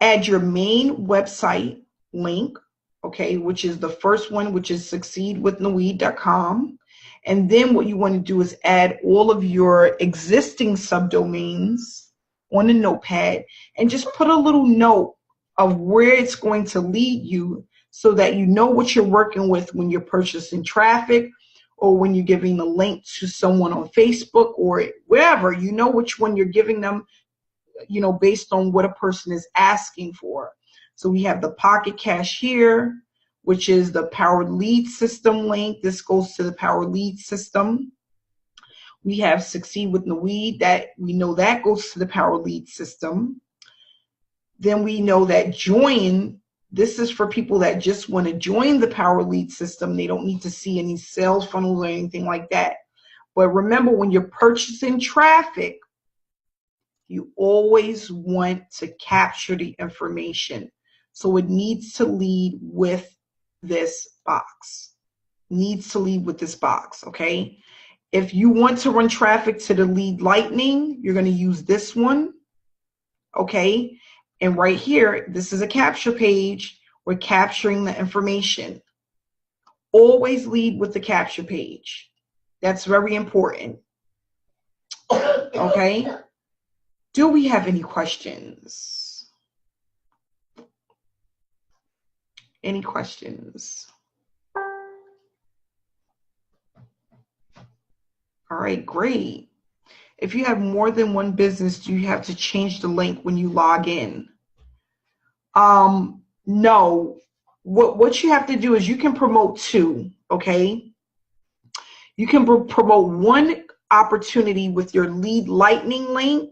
add your main website link, okay, which is the first one, which is succeedwithnoeed.com. And then what you want to do is add all of your existing subdomains on a notepad and just put a little note of where it's going to lead you so that you know what you're working with when you're purchasing traffic or when you're giving the link to someone on Facebook or wherever. You know which one you're giving them, you know, based on what a person is asking for. So we have the Pocket Cash here, which is the Powered Lead System link. This goes to the Powered Lead System. We have Succeed with Noeed, that we know that goes to the Powered Lead System. Then we know that Join, this is for people that just want to join the Powered Lead System. They don't need to see any sales funnels or anything like that. But remember, when you're purchasing traffic, you always want to capture the information. So it needs to lead with this box. Needs to lead with this box, okay? If you want to run traffic to the Lead Lightning, you're going to use this one, okay? And right here, this is a capture page. We're capturing the information. Always lead with the capture page. That's very important, okay? Do we have any questions? Any questions? All right, great. If you have more than one business, do you have to change the link when you log in? No. What you have to do is you can promote 2, okay? You can promote one opportunity with your Lead Lightning link,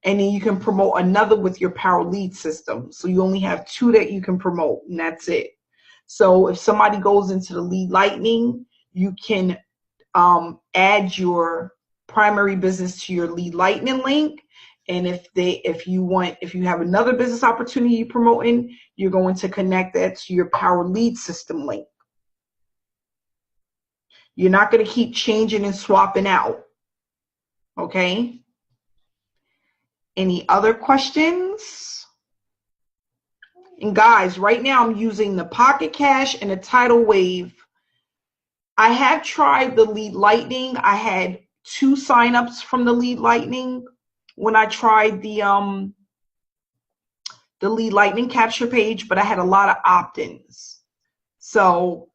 and then you can promote another with your Power Lead System. So you only have 2 that you can promote, and that's it. So if somebody goes into the Lead Lightning, you can add your primary business to your Lead Lightning link. And if you have another business opportunity you're promoting, you're going to connect that to your Power Lead System link. You're not going to keep changing and swapping out. Okay? Any other questions? And guys, right now I'm using the Pocket Cash and the Tidal Wave. I have tried the Lead Lightning. I had 2 signups from the Lead Lightning when I tried the Lead Lightning capture page, but I had a lot of opt-ins. So,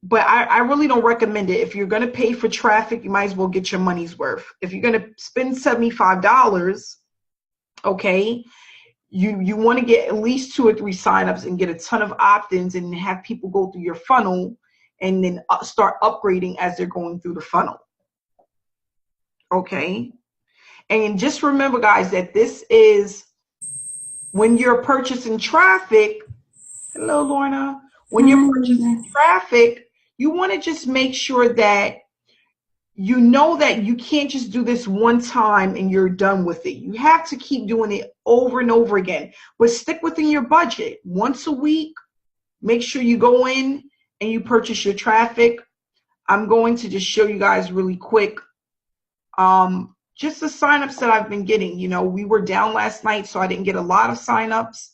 but I really don't recommend it. If you're going to pay for traffic, you might as well get your money's worth. If you're going to spend $75, okay, you want to get at least 2 or 3 signups and get a ton of opt-ins and have people go through your funnel and then start upgrading as they're going through the funnel. Okay. And just remember, guys, that this is when you're purchasing traffic. Hello, Lorna. When you're purchasing traffic, you want to just make sure that you know that you can't just do this one time and you're done with it. You have to keep doing it over and over again, but stick within your budget. Once a week, make sure you go in and you purchase your traffic. I'm going to just show you guys really quick just the signups that I've been getting. You know, we were down last night, so I didn't get a lot of signups.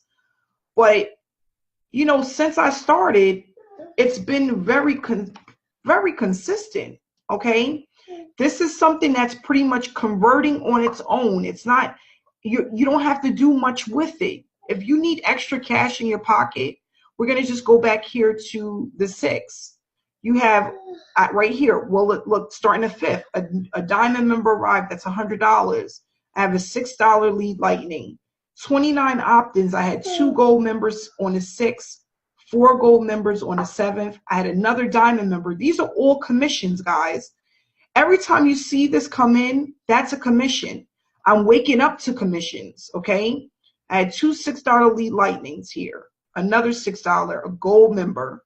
But, you know, since I started, it's been very consistent, okay? This is something that's pretty much converting on its own. It's not, you don't have to do much with it. If you need extra cash in your pocket, we're going to just go back here to the 6. You have right here, well, look, starting the 5th, a diamond member arrived, that's $100. I have a $6 lead lightning, 29 opt-ins. I had 2 gold members on the 6th, 4 gold members on the 7th. I had another diamond member. These are all commissions, guys. Every time you see this come in, that's a commission. I'm waking up to commissions, okay? I had 2 $6 lead lightnings here, another $6, a gold member,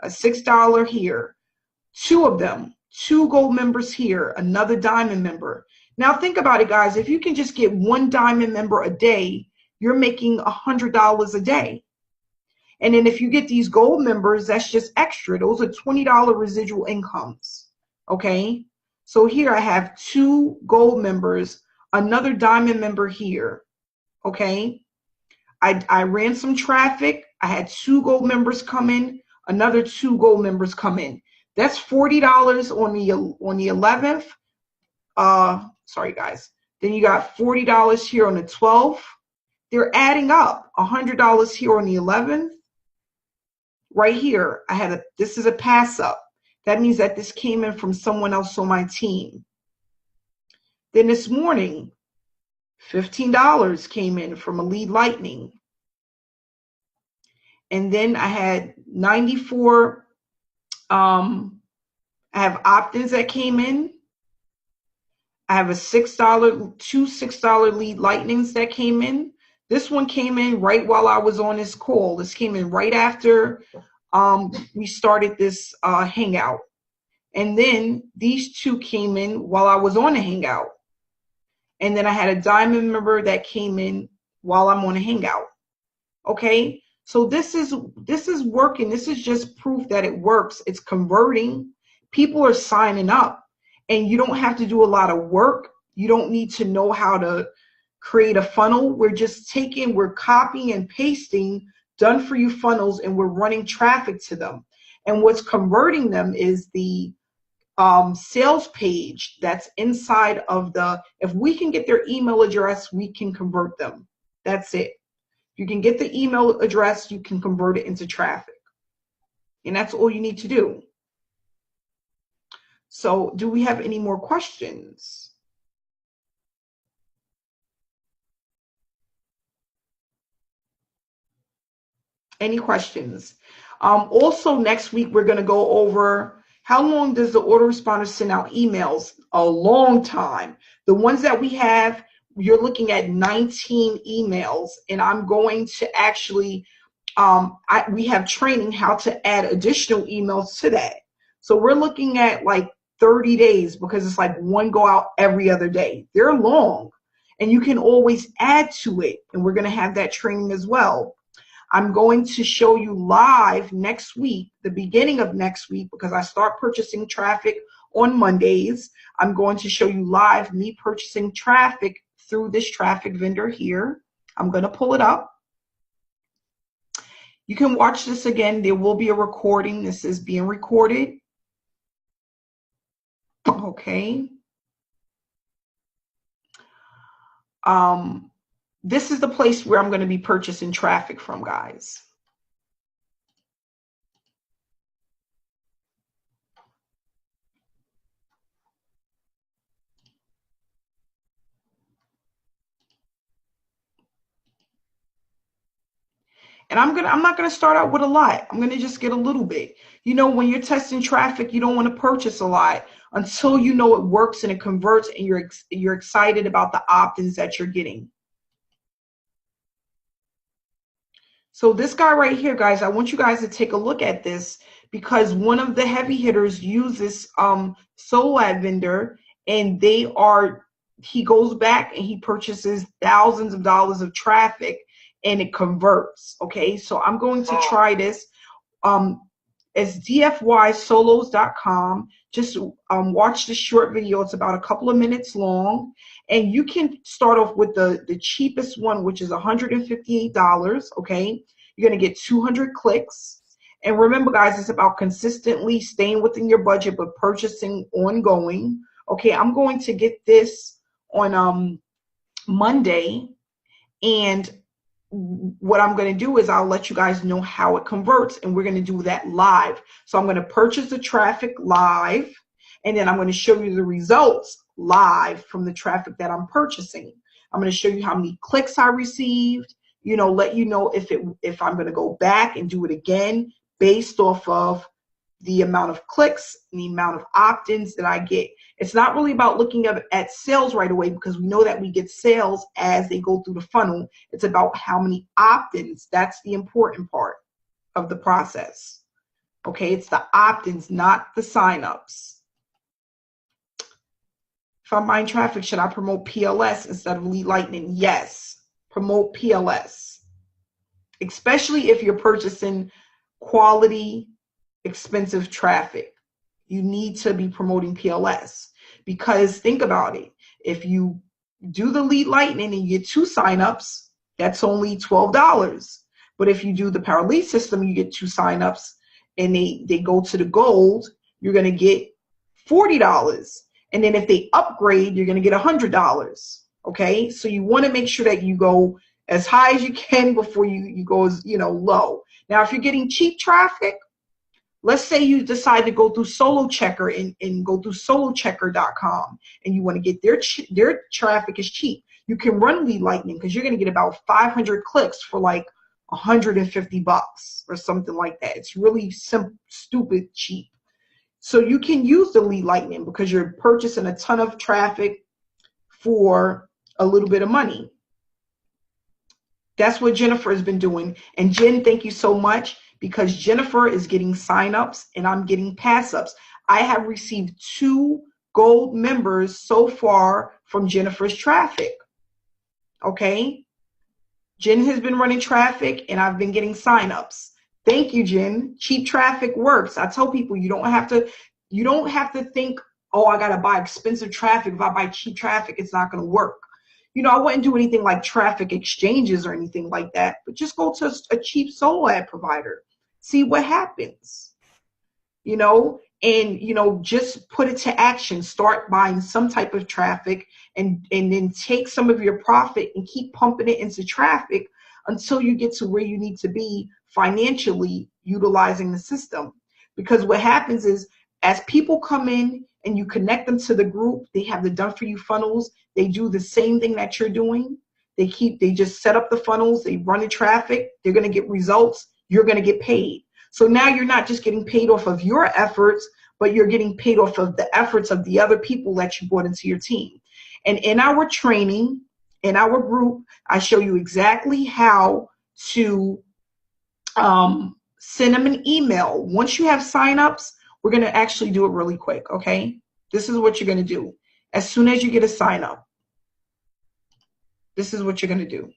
a $6 here, 2 of them, 2 gold members here, another diamond member. Now think about it, guys. If you can just get 1 diamond member a day, you're making $100 a day. And then if you get these gold members, that's just extra. Those are $20 residual incomes, okay? So here I have 2 gold members, another diamond member here, okay? I ran some traffic. I had 2 gold members come in, another 2 gold members come in. That's $40 on the 11th. Sorry, guys. Then you got $40 here on the 12th. They're adding up. $100 here on the 11th. Right here, this is a pass up. That means that this came in from someone else on my team. Then this morning, $15 came in from a lead lightning. And then I had 94, I have opt-ins that came in. I have a $6, 2 $6 lead lightnings that came in. This one came in right while I was on this call. This came in right after we started this hangout. And then these 2 came in while I was on the hangout. And then I had a diamond member that came in while I'm on a hangout. Okay, so this is working. This is just proof that it works. It's converting. People are signing up, and you don't have to do a lot of work. You don't need to know how to create a funnel. We're copying and pasting done for you funnels, and we're running traffic to them. And what's converting them is the sales page that's inside of if we can get their email address, we can convert them. That's it. You can get the email address, you can convert it into traffic. And that's all you need to do. So do we have any more questions? Any questions? Also next week, we're going to go over how long does the autoresponder send out emails? A long time. The ones that we have, you're looking at 19 emails, and I'm going to actually, we have training how to add additional emails to that. So we're looking at like 30 days because it's like one go out every other day. They're long, and you can always add to it, and we're going to have that training as well. I'm going to show you live next week, the beginning of next week, because I start purchasing traffic on Mondays. I'm going to show you live me purchasing traffic through this traffic vendor here. I'm going to pull it up. You can watch this again. There will be a recording. This is being recorded. Okay. This is the place where I'm going to be purchasing traffic from, guys. And I'm not going to start out with a lot. I'm going to just get a little bit. You know, when you're testing traffic, you don't want to purchase a lot until you know it works and it converts and you're excited about the opt-ins that you're getting. So this guy right here, guys, I want you guys to take a look at this because one of the heavy hitters uses Solo Ad Vendor, and he goes back and he purchases thousands of dollars of traffic and it converts. Okay, so I'm going to try this. It's dfysolos.com. Just watch the short video. It's about a couple of minutes long. And you can start off with the cheapest one, which is $158, okay? You're going to get 200 clicks. And remember, guys, it's about consistently staying within your budget, but purchasing ongoing. Okay, I'm going to get this on Monday. And what I'm going to do is I'll let you guys know how it converts, and we're going to do that live. So I'm going to purchase the traffic live, and then I'm going to show you the results live from the traffic that I'm purchasing. I'm going to show you how many clicks I received, you know, let you know if I'm going to go back and do it again based off of the amount of clicks and the amount of opt-ins that I get. It's not really about looking at sales right away, because we know that we get sales as they go through the funnel. It's about how many opt-ins. That's the important part of the process. Okay, it's the opt-ins, not the sign-ups. If I'm buying traffic, should I promote PLS instead of Lead Lightning? Yes, promote PLS, especially if you're purchasing quality, expensive traffic. You need to be promoting PLS, because think about it. If you do the Lead Lightning and you get 2 signups, that's only $12. But if you do the Power Lead system, you get 2 signups and they go to the gold, you're going to get $40. And then if they upgrade, you're going to get $100. Okay, so you want to make sure that you go as high as you can before you go as, you know, low. Now, if you're getting cheap traffic, let's say you decide to go through Solo Checker and go through solochecker.com, and you want to get their traffic is cheap. You can run Lead Lightning, because you're going to get about 500 clicks for like $150 or something like that. It's really stupid cheap. So you can use the Lead Lightning because you're purchasing a ton of traffic for a little bit of money. That's what Jennifer has been doing. And Jen, thank you so much, because Jennifer is getting signups and I'm getting pass-ups. I have received 2 gold members so far from Jennifer's traffic. Okay? Jen has been running traffic and I've been getting signups. Thank you, Jen. Cheap traffic works. I tell people you don't have to think, oh, I gotta buy expensive traffic. If I buy cheap traffic, it's not gonna work. You know, I wouldn't do anything like traffic exchanges or anything like that, but just go to a cheap solo ad provider. See what happens, you know, and, you know, just put it to action. Start buying some type of traffic and then take some of your profit and keep pumping it into traffic until you get to where you need to be financially utilizing the system. Because what happens is, as people come in and you connect them to the group, they have the done for you funnels. They do the same thing that you're doing. They just set up the funnels. They run the traffic. They're going to get results. You're going to get paid. So now you're not just getting paid off of your efforts, but you're getting paid off of the efforts of the other people that you brought into your team. And in our training, in our group, I show you exactly how to send them an email. Once you have signups, we're going to actually do it really quick, okay? This is what you're going to do. As soon as you get a sign up, this is what you're going to do.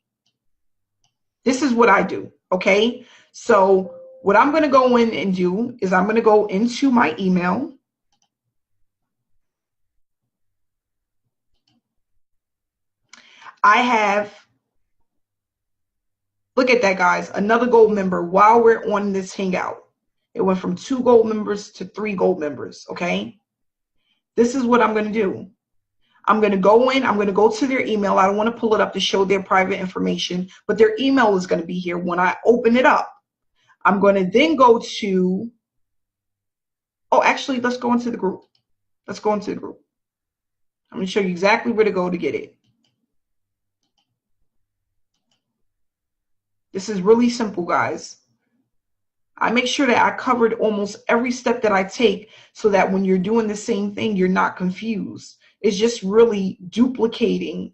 This is what I do, okay? So what I'm going to go in and do is I'm going to go into my email. I have, look at that, guys, another gold member while we're on this Hangout. It went from 2 gold members to 3 gold members, okay? This is what I'm going to do. I'm going to go in, I'm going to go to their email. I don't want to pull it up to show their private information, but their email is going to be here when I open it up. I'm going to then go to, oh, actually, let's go into the group. Let's go into the group. I'm going to show you exactly where to go to get it. This is really simple, guys. I make sure that I covered almost every step that I take so that when you're doing the same thing, you're not confused. It's just really duplicating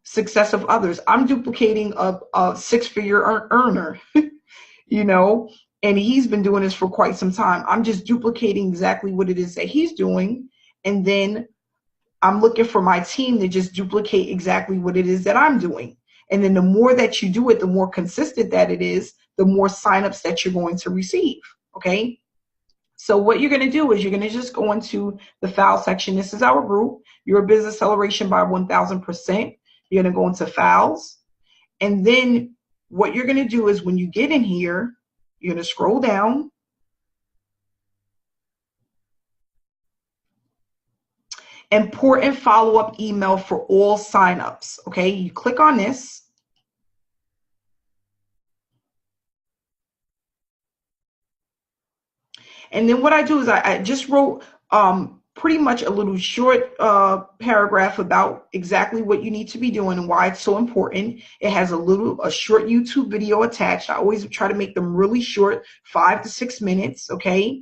success of others. I'm duplicating a 6-figure earner, you know, and he's been doing this for quite some time. I'm just duplicating exactly what it is that he's doing. And then I'm looking for my team to just duplicate exactly what it is that I'm doing. And then the more that you do it, the more consistent that it is, the more signups that you're going to receive, okay? So what you're going to do is you're going to just go into the file section. This is our group, your business acceleration by 1000%. You're going to go into files. And then what you're going to do is when you get in here, you're going to scroll down. Important follow-up email for all signups. Okay, you click on this. And then what I do is I just wrote pretty much a little short paragraph about exactly what you need to be doing and why it's so important. It has a short YouTube video attached. I always try to make them really short, 5 to 6 minutes, okay?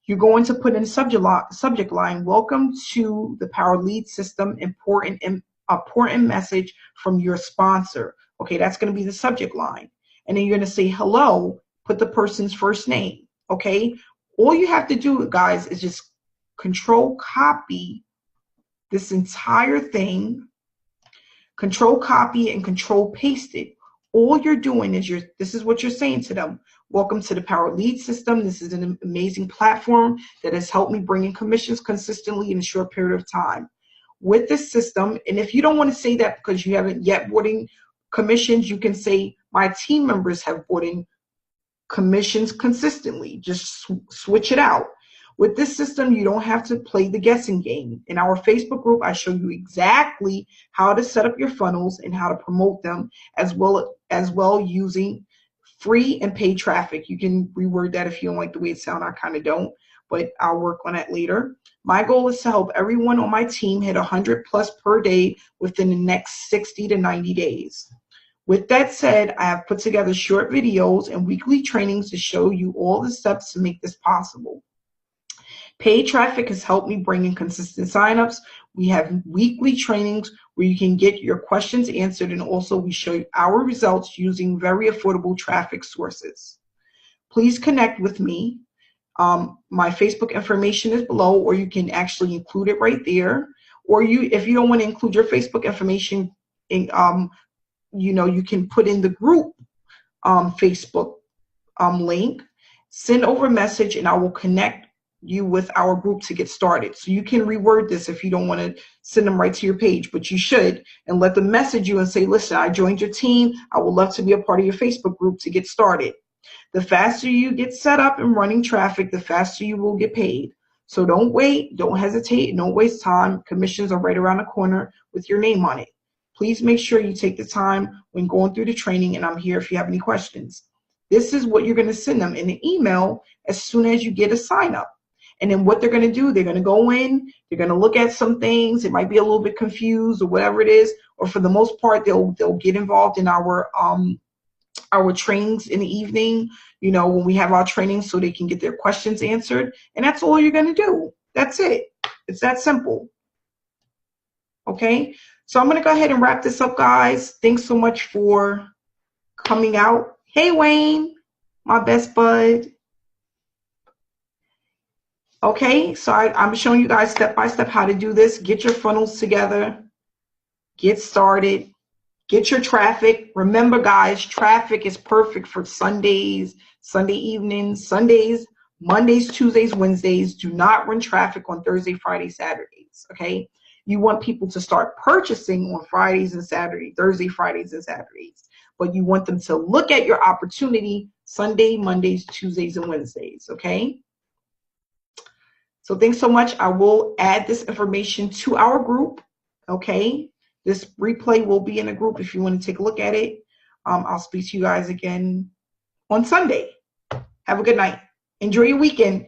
You're going to put in subject line, welcome to the Power Lead System, important message from your sponsor. Okay, that's going to be the subject line. And then you're going to say hello, put the person's first name, okay? All you have to do, guys, is just control copy this entire thing, control copy and control paste it. All you're doing is this is what you're saying to them. Welcome to the Power Lead System. This is an amazing platform that has helped me bring in commissions consistently in a short period of time. With this system, and if you don't want to say that because you haven't yet brought in commissions, you can say my team members have brought in commissions consistently. Just switch it out. With this system, you don't have to play the guessing game. In our Facebook group, I show you exactly how to set up your funnels and how to promote them, as well using free and paid traffic. You can reword that if you don't like the way it sounds. I kind of don't, but I'll work on that later. My goal is to help everyone on my team hit 100 plus per day within the next 60 to 90 days. With that said, I have put together short videos and weekly trainings to show you all the steps to make this possible. Paid traffic has helped me bring in consistent signups. We have weekly trainings where you can get your questions answered, and also we show you our results using very affordable traffic sources. Please connect with me. My Facebook information is below, or you can actually include it right there. Or if you don't want to include your Facebook information, in, you can put in the group Facebook link, send over a message, and I will connect you with our group to get started. So you can reword this if you don't want to send them right to your page, but you should, and let them message you and say, listen, I joined your team. I would love to be a part of your Facebook group to get started. The faster you get set up and running traffic, the faster you will get paid. So don't wait, don't hesitate, don't waste time. Commissions are right around the corner with your name on it. Please make sure you take the time when going through the training, and I'm here if you have any questions. This is what you're going to send them in an email as soon as you get a sign up. And then what they're going to do, they're going to go in, they're going to look at some things. It might be a little bit confused or whatever it is, or for the most part, they'll get involved in our trainings in the evening, when we have our trainings, so they can get their questions answered. And that's all you're going to do. That's it. It's that simple. Okay. So I'm going to go ahead and wrap this up, guys. Thanks so much for coming out. Hey, Wayne, my best bud. Okay, so I'm showing you guys step by step how to do this. Get your funnels together, get started, get your traffic. Remember, guys, traffic is perfect for Sundays, Sunday evenings, Sundays, Mondays, Tuesdays, Wednesdays. Do not run traffic on Thursday, Friday, Saturdays, okay? You want people to start purchasing on Fridays and Saturdays, Thursday, Fridays, and Saturdays. But you want them to look at your opportunity Sunday, Mondays, Tuesdays, and Wednesdays, okay? So thanks so much. I will add this information to our group, okay? This replay will be in the group if you want to take a look at it. I'll speak to you guys again on Sunday. Have a good night. Enjoy your weekend.